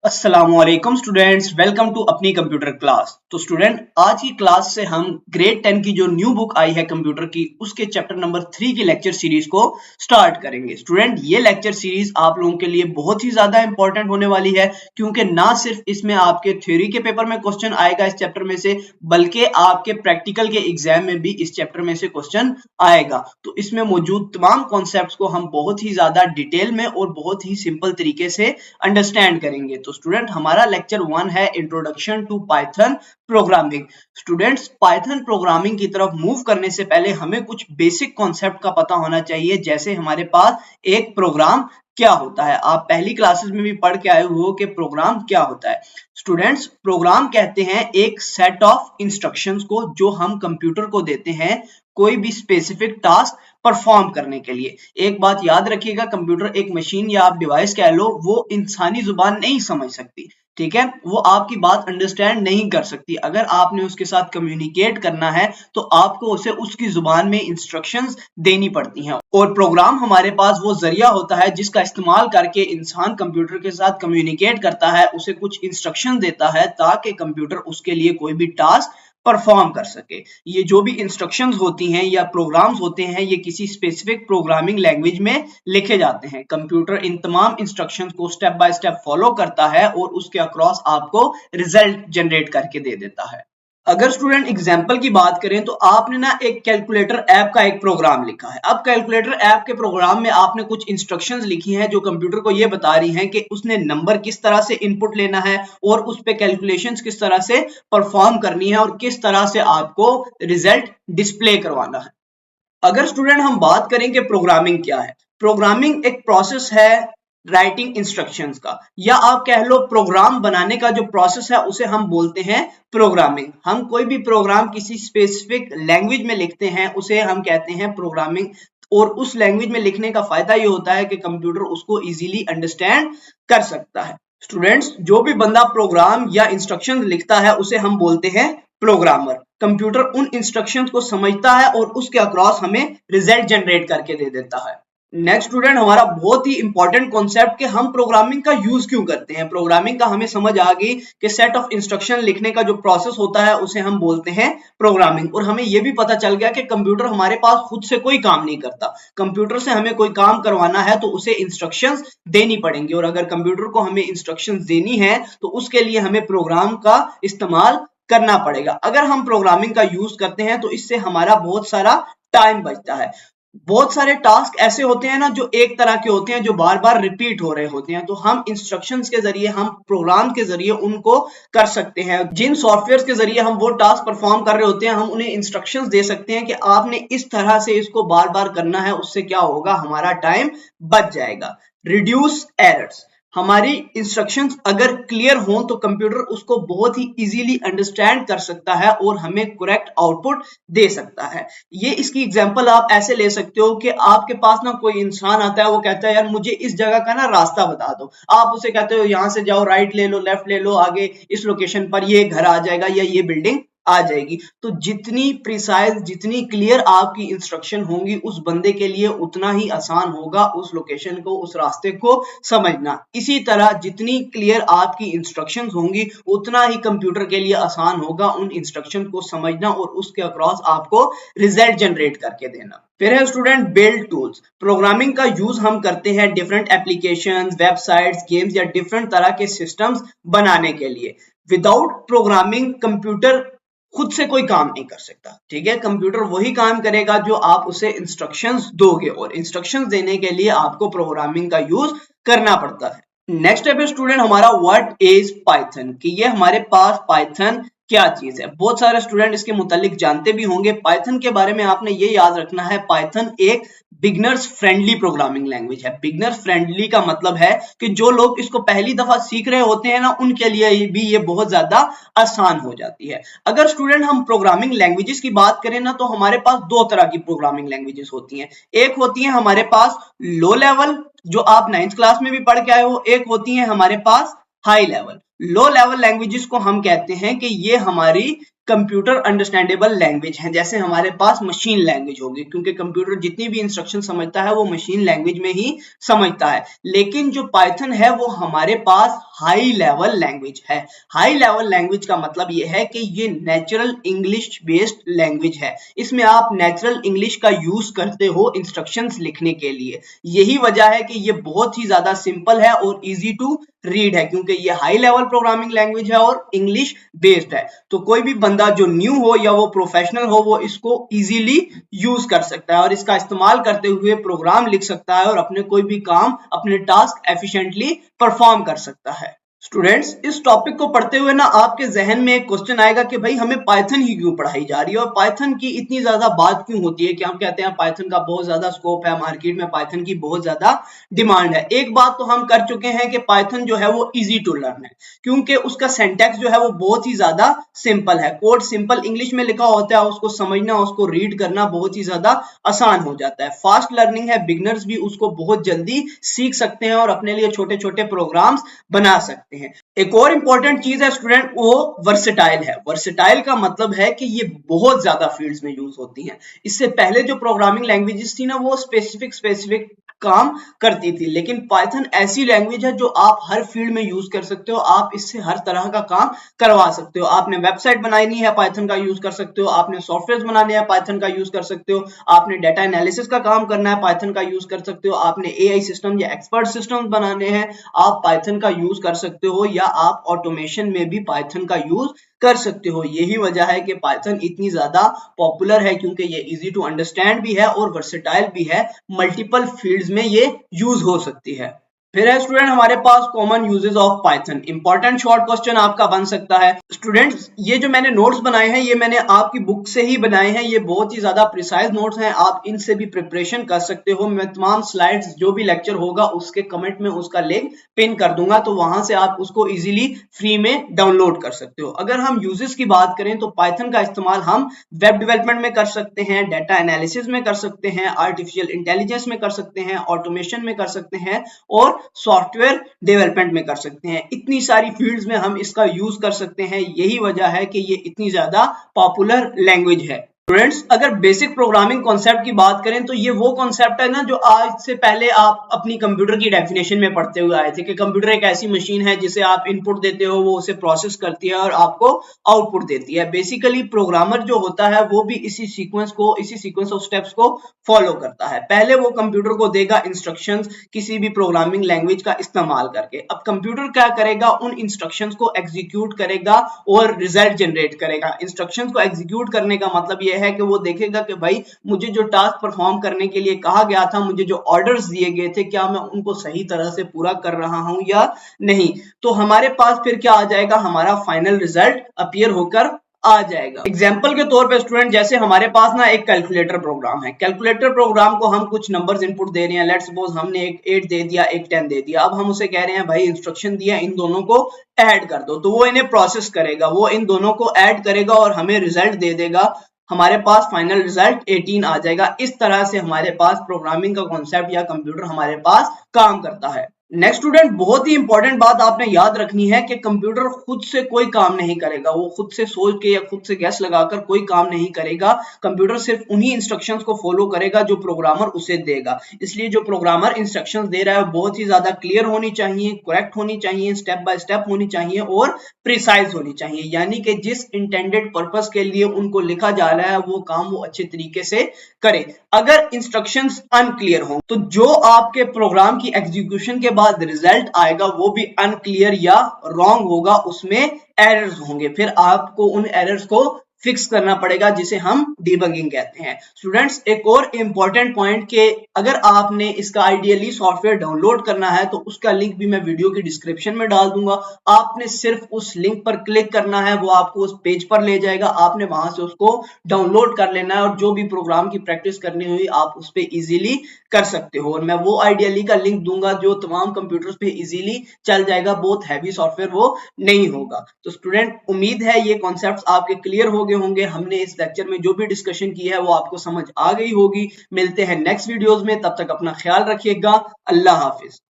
अस्सलामुअलैकुम students, welcome to अपनी computer class. तो स्टूडेंट, आज की क्लास से हम ग्रेड 10 की जो न्यू बुक आई है कंप्यूटर की, उसके चैप्टर नंबर 3 की लेक्चर सीरीज को स्टार्ट करेंगे। स्टूडेंट, ये लेक्चर सीरीज आप लोगों के लिए बहुत ही ज्यादा इंपॉर्टेंट होने वाली है, क्योंकि ना सिर्फ इसमें आपके थ्योरी के पेपर में क्वेश्चन आएगा इस चैप्टर में से, बल्कि आपके प्रैक्टिकल के एग्जाम में भी इस चैप्टर में से क्वेश्चन आएगा। तो इसमें मौजूद तमाम कॉन्सेप्ट्स को हम बहुत ही ज्यादा डिटेल में और बहुत ही सिंपल तरीके से अंडरस्टैंड करेंगे। तो स्टूडेंट, हमारा लेक्चर 1 है introduction to Python programming. Students, Python programming की तरफ मूव करने से पहले हमें कुछ बेसिक कॉन्सेप्ट का पता होना चाहिए, जैसे हमारे पास एक प्रोग्राम क्या होता है। आप पहली क्लासेस में भी पढ़ के आए हो कि प्रोग्राम क्या होता है। स्टूडेंट्स, प्रोग्राम कहते हैं एक सेट ऑफ इंस्ट्रक्शंस को जो हम कंप्यूटर को देते हैं कोई भी स्पेसिफिक टास्क परफॉर्म करने के लिए। एक बात याद रखिएगा, कंप्यूटर एक मशीन या आप डिवाइस कह लो, वो इंसानी जुबान नहीं समझ सकती, ठीक है। वो आपकी बात अंडरस्टैंड नहीं कर सकती। अगर आपने उसके साथ कम्युनिकेट करना है तो आपको उसे उसकी जुबान में इंस्ट्रक्शंस देनी पड़ती हैं, और प्रोग्राम हमारे पास वो जरिया होता है जिसका इस्तेमाल करके इंसान कंप्यूटर के साथ कम्युनिकेट करता है, उसे कुछ इंस्ट्रक्शन देता है ताकि कंप्यूटर उसके लिए कोई भी टास्क परफॉर्म कर सके। ये जो भी इंस्ट्रक्शंस होती हैं या प्रोग्राम्स होते हैं, ये किसी स्पेसिफिक प्रोग्रामिंग लैंग्वेज में लिखे जाते हैं। कंप्यूटर इन तमाम इंस्ट्रक्शंस को स्टेप बाय स्टेप फॉलो करता है और उसके अक्रॉस आपको रिजल्ट जनरेट करके दे देता है। अगर स्टूडेंट एग्जाम्पल की बात करें तो आपने ना एक कैलकुलेटर ऐप का एक प्रोग्राम लिखा है। अब कैलकुलेटर ऐप के प्रोग्राम में आपने कुछ इंस्ट्रक्शंस लिखी हैं जो कंप्यूटर को ये बता रही हैं कि उसने नंबर किस तरह से इनपुट लेना है और उस पे कैलकुलेशंस किस तरह से परफॉर्म करनी है और किस तरह से आपको रिजल्ट डिस्प्ले करवाना है। अगर स्टूडेंट हम बात करें कि प्रोग्रामिंग क्या है, प्रोग्रामिंग एक प्रोसेस है राइटिंग इंस्ट्रक्शंस का, या आप कह लो प्रोग्राम बनाने का जो प्रोसेस है उसे हम बोलते हैं प्रोग्रामिंग। हम कोई भी प्रोग्राम किसी स्पेसिफिक लैंग्वेज में लिखते हैं उसे हम कहते हैं प्रोग्रामिंग, और उस लैंग्वेज में लिखने का फायदा ये होता है कि कंप्यूटर उसको इजीली अंडरस्टैंड कर सकता है। स्टूडेंट्स, जो भी बंदा प्रोग्राम या इंस्ट्रक्शन लिखता है उसे हम बोलते हैं प्रोग्रामर। कंप्यूटर उन इंस्ट्रक्शंस को समझता है और उसके अक्रॉस हमें रिजल्ट जनरेट करके दे देता है। नेक्स्ट स्टूडेंट, हमारा बहुत ही इंपॉर्टेंट कॉन्सेप्ट कि हम प्रोग्रामिंग का यूज क्यों करते हैं। प्रोग्रामिंग का हमें समझ आ गई कि सेट ऑफ इंस्ट्रक्शन लिखने का जो प्रोसेस होता है उसे हम बोलते हैं प्रोग्रामिंग, और हमें यह भी पता चल गया कि कंप्यूटर हमारे पास खुद से कोई काम नहीं करता। कंप्यूटर से हमें कोई काम करवाना है तो उसे इंस्ट्रक्शंस देनी पड़ेंगी, और अगर कंप्यूटर को हमें इंस्ट्रक्शंस देनी है तो उसके लिए हमें प्रोग्राम का इस्तेमाल करना पड़ेगा। अगर हम प्रोग्रामिंग का यूज करते हैं तो इससे हमारा बहुत सारा टाइम बचता है। बहुत सारे टास्क ऐसे होते हैं ना जो एक तरह के होते हैं, जो बार बार रिपीट हो रहे होते हैं, तो हम इंस्ट्रक्शंस के जरिए, हम प्रोग्राम के जरिए उनको कर सकते हैं। जिन सॉफ्टवेयर के जरिए हम वो टास्क परफॉर्म कर रहे होते हैं, हम उन्हें इंस्ट्रक्शंस दे सकते हैं कि आपने इस तरह से इसको बार बार करना है। उससे क्या होगा, हमारा टाइम बच जाएगा। रिड्यूस एरर्स, हमारी इंस्ट्रक्शंस अगर क्लियर हों तो कंप्यूटर उसको बहुत ही इजीली अंडरस्टैंड कर सकता है और हमें करेक्ट आउटपुट दे सकता है। ये इसकी एग्जांपल आप ऐसे ले सकते हो कि आपके पास ना कोई इंसान आता है, वो कहता है यार मुझे इस जगह का ना रास्ता बता दो। आप उसे कहते हो यहाँ से जाओ, राइट ले लो, लेफ्ट ले लो, आगे इस लोकेशन पर ये घर आ जाएगा या ये बिल्डिंग आ जाएगी। तो जितनी प्रिसाइज, जितनी क्लियर आपकी इंस्ट्रक्शन होंगी, उस बंदे के लिए उतना ही आसान होगा उस लोकेशन को, उस रास्ते को समझना। इसी तरह जितनी क्लियर आपकी इंस्ट्रक्शंस होंगी उतना ही कंप्यूटर के लिए आसान होगा उन इंस्ट्रक्शन को समझना और उसके अक्रॉस आपको रिजल्ट जनरेट करके देना। फिर है स्टूडेंट बिल्ड टूल्स। प्रोग्रामिंग का यूज हम करते हैं डिफरेंट एप्लीकेशंस, वेबसाइट्स, गेम्स या डिफरेंट तरह के सिस्टम्स बनाने के लिए। विदाउट प्रोग्रामिंग कंप्यूटर खुद से कोई काम नहीं कर सकता, ठीक है। कंप्यूटर वही काम करेगा जो आप उसे इंस्ट्रक्शंस दोगे, और इंस्ट्रक्शंस देने के लिए आपको प्रोग्रामिंग का यूज करना पड़ता है। नेक्स्ट है स्टूडेंट हमारा व्हाट इज पाइथन, कि ये हमारे पास पाइथन क्या चीज है। बहुत सारे स्टूडेंट इसके मुतालिक जानते भी होंगे। पाइथन के बारे में आपने ये याद रखना है, पाइथन एक बिगनर्स फ्रेंडली प्रोग्रामिंग लैंग्वेज है। बिगनर्स फ्रेंडली का मतलब है कि जो लोग इसको पहली दफा सीख रहे होते हैं ना, उनके लिए भी ये बहुत ज्यादा आसान हो जाती है। अगर स्टूडेंट हम प्रोग्रामिंग लैंग्वेजेस की बात करें ना, तो हमारे पास दो तरह की प्रोग्रामिंग लैंग्वेजेस होती हैं। एक होती है हमारे पास लो लेवल, जो आप 9th क्लास में भी पढ़ के आए हो। एक होती है हमारे पास high level. Low level languages को हम कहते हैं कि ये हमारी कंप्यूटर अंडरस्टैंडेबल लैंग्वेज है, जैसे हमारे पास मशीन लैंग्वेज होगी, क्योंकि कंप्यूटर जितनी भी इंस्ट्रक्शन समझता है वो मशीन लैंग्वेज में ही समझता है। लेकिन जो पाइथन है वो हमारे पास हाई लेवल लैंग्वेज है। हाई लेवल लैंग्वेज का मतलब ये है कि ये नेचुरल इंग्लिश बेस्ड लैंग्वेज है। इसमें आप नेचुरल इंग्लिश का यूज करते हो इंस्ट्रक्शंस लिखने के लिए। यही वजह है कि ये बहुत ही ज्यादा सिंपल है और इजी टू रीड है, क्योंकि ये हाई लेवल प्रोग्रामिंग लैंग्वेज है और इंग्लिश बेस्ड है। तो कोई भी बंदा जो न्यू हो या वो प्रोफेशनल हो वो इसको इजीली यूज कर सकता है और इसका इस्तेमाल करते हुए प्रोग्राम लिख सकता है और अपने कोई भी काम, अपने टास्क एफिशिएंटली परफॉर्म कर सकता है। स्टूडेंट्स, इस टॉपिक को पढ़ते हुए ना आपके जहन में एक क्वेश्चन आएगा कि भाई हमें पाइथन ही क्यों पढ़ाई जा रही है और पाइथन की इतनी ज्यादा बात क्यों होती है कि हम कहते हैं पाइथन का बहुत ज्यादा स्कोप है, मार्केट में पाइथन की बहुत ज्यादा डिमांड है। एक बात तो हम कर चुके हैं कि पाइथन जो है वो इजी टू लर्न है, क्योंकि उसका सिंटैक्स जो है वो बहुत ही ज्यादा सिंपल है। कोड सिंपल इंग्लिश में लिखा होता है, उसको समझना, उसको रीड करना बहुत ही ज्यादा आसान हो जाता है। फास्ट लर्निंग है, बिगनर्स भी उसको बहुत जल्दी सीख सकते हैं और अपने लिए छोटे छोटे प्रोग्राम्स बना सकते हैं। एक और इंपॉर्टेंट चीज है स्टूडेंट, वो वर्सेटाइल है। वर्सेटाइल का मतलब है कि ये बहुत ज्यादा फील्ड्स में यूज होती हैं। इससे पहले जो प्रोग्रामिंग लैंग्वेजेस थी ना वो स्पेसिफिक काम करती थी, लेकिन पाइथन ऐसी लैंग्वेज है जो आप हर फील्ड में यूज कर सकते हो। आप इससे हर तरह का काम करवा सकते हो। आपने वेबसाइट बनानी है, पाइथन का यूज कर सकते हो। आपने सॉफ्टवेयर बनाने हैं, पाइथन का यूज कर सकते हो। आपने डाटा एनालिसिस का काम करना है, पाइथन का यूज कर सकते हो। आपने एआई सिस्टम या एक्सपर्ट सिस्टम बनाने हैं, आप पाइथन का यूज कर सकते हो, या आप ऑटोमेशन में भी पाइथन का यूज कर सकते हो। यही वजह है कि पाइथन इतनी ज्यादा पॉपुलर है, क्योंकि ये इजी टू अंडरस्टैंड भी है और वर्सेटाइल भी है। मल्टीपल फील्ड्स में ये यूज हो सकती है। फिर है स्टूडेंट हमारे पास common uses of Python. Important short question आपका बन सकता है। स्टूडेंट्स, ये जो मैंने नोट्स बनाए हैं ये मैंने आपकी बुक से ही बनाए हैं। ये बहुत ही ज्यादा प्रिसाइज नोट्स हैं, आप इनसे भी प्रिपरेशन कर सकते हो। मैं तमाम स्लाइड्स जो भी लेक्चर होगा उसके कमेंट में उसका लिंक पिन कर दूंगा, तो वहां से आप उसको इजीली फ्री में डाउनलोड कर सकते हो। अगर हम यूजेस की बात करें तो पाइथन का इस्तेमाल हम वेब डेवलपमेंट में कर सकते हैं, डाटा एनालिसिस में कर सकते हैं, आर्टिफिशियल इंटेलिजेंस में कर सकते हैं, ऑटोमेशन में कर सकते हैं और सॉफ्टवेयर डेवलपमेंट में कर सकते हैं। इतनी सारी फील्ड्स में हम इसका यूज कर सकते हैं। यही वजह है कि ये इतनी ज्यादा पॉपुलर लैंग्वेज है। स्टूडेंट्स, अगर बेसिक प्रोग्रामिंग कॉन्सेप्ट की बात करें तो ये वो कॉन्सेप्ट है ना जो आज से पहले आप अपनी कंप्यूटर की डेफिनेशन में पढ़ते हुए आए थे कि कंप्यूटर एक ऐसी मशीन है जिसे आप इनपुट देते हो, वो उसे प्रोसेस करती है और आपको आउटपुट देती है। बेसिकली प्रोग्रामर जो होता है वो भी इसी सीक्वेंस ऑफ स्टेप्स को फॉलो करता है। पहले वो कंप्यूटर को देगा इंस्ट्रक्शंस किसी भी प्रोग्रामिंग लैंग्वेज का इस्तेमाल करके। अब कंप्यूटर क्या करेगा, उन इंस्ट्रक्शंस को एग्जीक्यूट करेगा और रिजल्ट जनरेट करेगा। इंस्ट्रक्शंस को एग्जीक्यूट करने का मतलब ये है कि वो देखेगा कि भाई मुझे जो टास्क परफॉर्म करने के लिए कहा गया था, मुझे जो ऑर्डर्स दिए गए थे, क्या मैं उनको सही तरह से पूरा कर रहा हूं या नहीं। तो हमारे पास फिर क्या आ जाएगा, हमारा फाइनल रिजल्ट अपीयर होकर आ जाएगा। एग्जाम्पल के तौर पे स्टूडेंट, जैसे हमारे पास ना एक कैलकुलेटर प्रोग्राम है। कैलकुलेटर प्रोग्राम को हम कुछ नंबर्स इनपुट दे रहे हैं। लेट्स सपोज हमने एक 8 दे दिया, एक 10 दे दिया। अब हम उसे कह रहे हैं भाई इंस्ट्रक्शन दिया, इन दोनों को ऐड कर दो। तो वो इन्हें प्रोसेस करेगा, वो इन दोनों को ऐड करेगा और हमें रिजल्ट दे देगा। हमारे पास फाइनल रिजल्ट 18 आ जाएगा। इस तरह से हमारे पास प्रोग्रामिंग का कॉन्सेप्ट या कंप्यूटर हमारे पास काम करता है। नेक्स्ट स्टूडेंट, बहुत ही इंपॉर्टेंट बात आपने याद रखनी है कि कंप्यूटर खुद से कोई काम नहीं करेगा। वो खुद से सोच के या खुद से गैस लगाकर कोई काम नहीं करेगा। कंप्यूटर सिर्फ उन्हीं इंस्ट्रक्शंस को फॉलो करेगा जो प्रोग्रामर उसे देगा। इसलिए जो प्रोग्रामर इंस्ट्रक्शंस दे रहा है बहुत ही ज्यादा क्लियर होनी चाहिए, करेक्ट होनी चाहिए, स्टेप बाय स्टेप होनी चाहिए और प्रिसाइज होनी चाहिए। यानी कि जिस इंटेंडेड पर्पस के लिए उनको लिखा जा रहा है वो काम वो अच्छे तरीके से करे। अगर इंस्ट्रक्शंस अनक्लियर हो तो जो आपके प्रोग्राम की एग्जीक्यूशन के बाद रिजल्ट आएगा वो भी अनक्लियर या रॉन्ग होगा, उसमें एरर्स होंगे। फिर आपको उन एरर्स को फिक्स करना पड़ेगा, जिसे हम डिबगिंग कहते हैं। स्टूडेंट्स, एक और इंपॉर्टेंट पॉइंट कि अगर आपने इसका आइडियली सॉफ्टवेयर डाउनलोड करना है तो उसका लिंक भी मैं वीडियो की डिस्क्रिप्शन में डाल दूंगा। आपने सिर्फ उस लिंक पर क्लिक करना है, वो आपको उस पेज पर ले जाएगा। आपने वहां से उसको डाउनलोड कर लेना है और जो भी प्रोग्राम की प्रैक्टिस करनी हुई आप उस पर इजीली कर सकते हो। और मैं वो आइडियली का लिंक दूंगा जो तमाम कंप्यूटर्स पे इजीली चल जाएगा। बहुत हैवी सॉफ्टवेयर वो नहीं होगा। तो स्टूडेंट, उम्मीद है ये कॉन्सेप्ट्स आपके क्लियर हो गए होंगे। हमने इस लेक्चर में जो भी डिस्कशन की है वो आपको समझ आ गई होगी। मिलते हैं नेक्स्ट वीडियोस में, तब तक अपना ख्याल रखिएगा। अल्लाह हाफिज।